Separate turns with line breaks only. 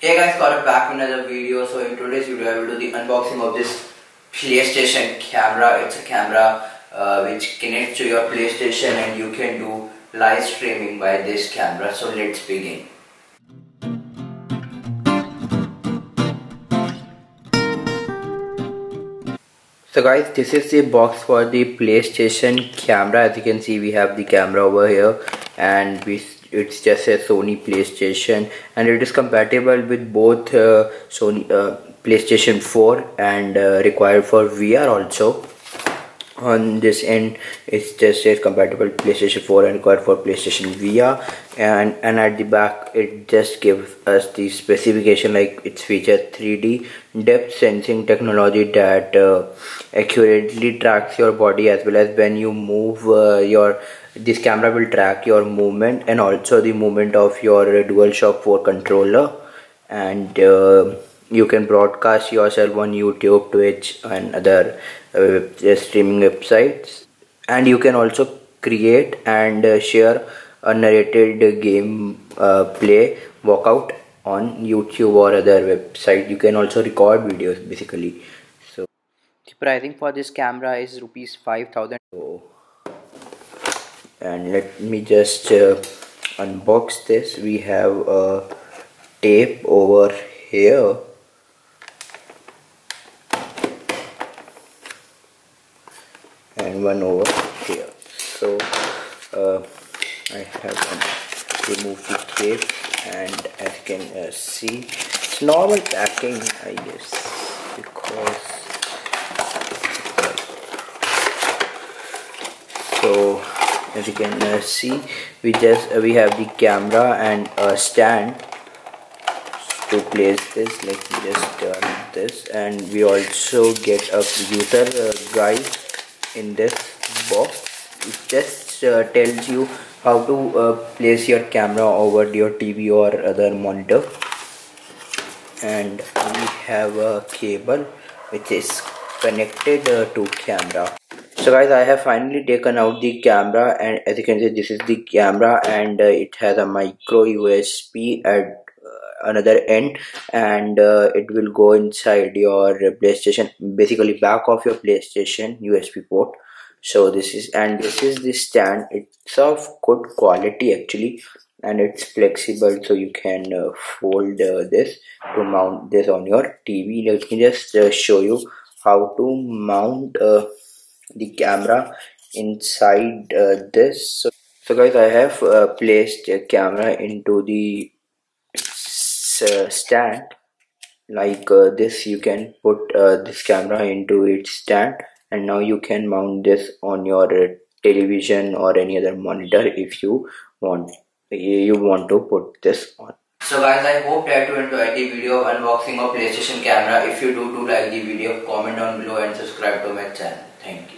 Hey guys, Gaurav back with another video. So in today's video I will do the unboxing of this PlayStation camera. It's a camera which connects to your PlayStation and you can do live streaming by this camera. So let's begin. So guys, this is the box for the PlayStation camera. As you can see, we have the camera over here, and it's just a Sony PlayStation, and it is compatible with both Sony PlayStation 4 and required for VR also. On this end it's just says compatible PlayStation 4 and required for PlayStation VR, and at the back it just gives us the specification, like it features 3D depth sensing technology that accurately tracks your body, as well as when you move this camera will track your movement and also the movement of your DualShock 4 controller, and you can broadcast yourself on YouTube, Twitch and other streaming websites, and you can also create and share a narrated game play workout on YouTube or other website. You can also record videos basically. So the pricing for this camera is rupees 5,000. And let me just unbox this. We have a tape over here, and one over here. So I have removed the tape, and as you can see, it's normal packing, I guess, because so as you can see, we have the camera and a stand to place this. Let me just turn this, and we also get a user guide in this box. It just tells you how to place your camera over your TV or other monitor, and we have a cable which is connected to camera. So guys, I have finally taken out the camera, and as you can see, this is the camera, and it has a micro USB at another end, and it will go inside your PlayStation, basically back of your PlayStation USB port. So this is the stand. It's of good quality actually, and it's flexible, so you can fold this to mount this on your TV. Let me just show you how to mount the camera inside this. So guys, I have placed a camera into the stand like this. You can put this camera into its stand, and now you can mount this on your television or any other monitor if you want to put this on. So guys, I hope that you enjoyed the video of unboxing of PlayStation camera. If you do like the video, comment down below and subscribe to my channel. Thank you.